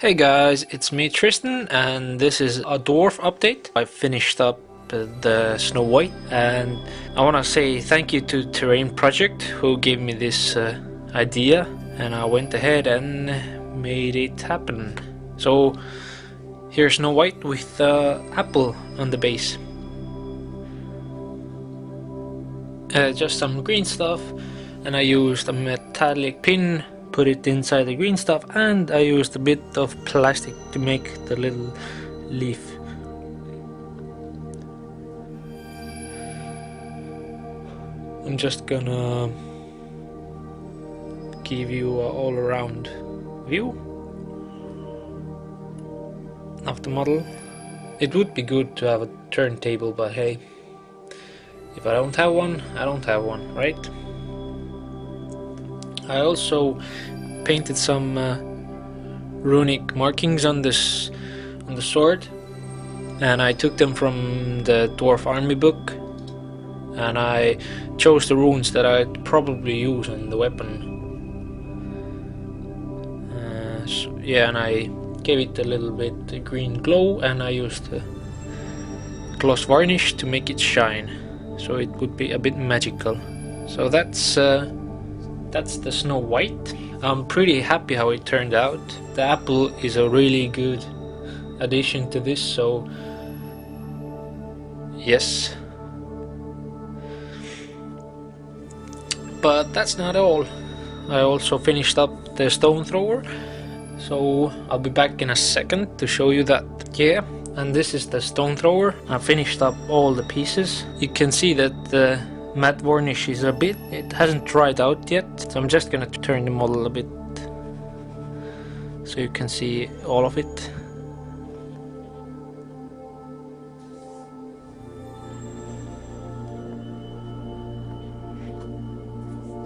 Hey guys, it's me Tristan, and this is a Dwarf update. I finished up the Snowwhite, and I want to say thank you to Terrainproject who gave me this idea, and I went ahead and made it happen. So here's Snowwhite with apple on the base. Just some green stuff, and I used a metallic pin, put it inside the green stuff, and I used a bit of plastic to make the little leaf. I'm just gonna give you an all-around view of the model. It would be good to have a turntable, but hey, if I don't have one, I don't have one, right? I also painted some runic markings on the sword, and I took them from the Dwarf army book, and I chose the runes that I'd probably use on the weapon. Yeah, and I gave it a little bit green glow, and I used gloss varnish to make it shine, so it would be a bit magical. So that's the Snowwhite. I'm pretty happy how it turned out. The apple is a really good addition to this, so yes. But that's not all. I also finished up the stone thrower, so I'll be back in a second to show you that. Yeah, and this is the stone thrower. I finished up all the pieces. You can see that the matte varnish is it hasn't dried out yet, so I'm just gonna turn the model a bit so you can see all of it.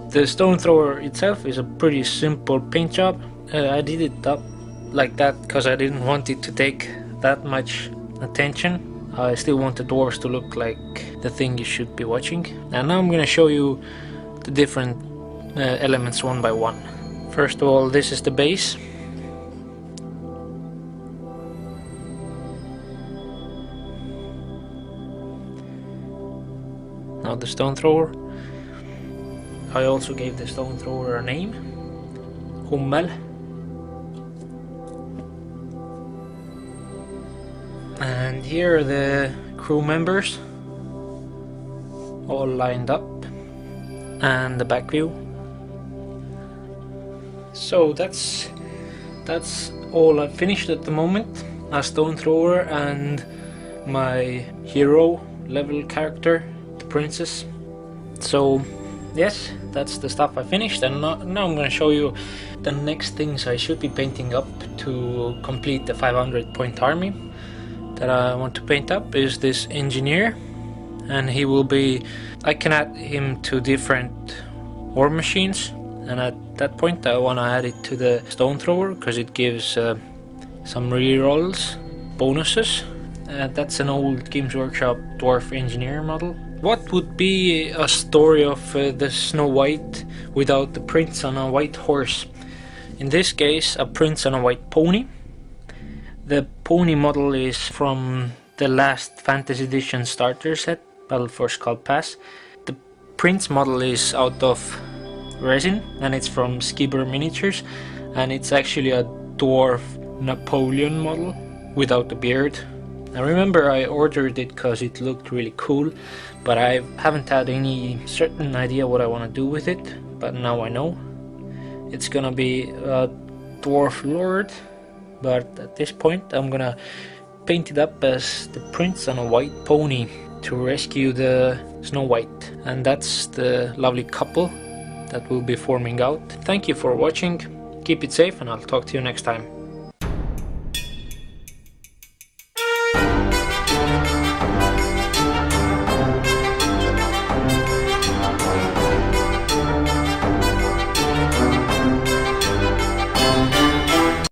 The stone thrower itself is a pretty simple paint job. I did it up like that because I didn't want it to take that much attention. I still want the dwarves to look like the thing you should be watching. And now I'm gonna show you the different elements one by one. First of all, this is the base. Now the stone thrower. I also gave the stone thrower a name, Hummel. And here are the crew members, all lined up, and the back view. So that's all I've finished at the moment. A stone thrower and my hero level character, the princess. So yes, that's the stuff I finished, and now I'm going to show you the next things I should be painting up to complete the 500 point army. That I want to paint up is this engineer, and he will be, I can add him to different war machines, and at that point I want to add it to the stone thrower because it gives some rerolls, bonuses. That's an old Games Workshop dwarf engineer model. What would be a story of the Snowwhite without the prince on a white horse? In this case, a prince on a white pony. The pony model is from the last Fantasy Edition starter set, Battle for Skull Pass. The prince model is out of resin, and it's from Skibber Miniatures, and it's actually a dwarf Napoleon model without the beard. I remember I ordered it because it looked really cool, but I haven't had any certain idea what I want to do with it, but now I know. It's gonna be a dwarf lord, but at this point I'm gonna paint it up as the prince on a white pony to rescue the Snowwhite, and that's the lovely couple that will be forming out. Thank you for watching, keep it safe, and I'll talk to you next time.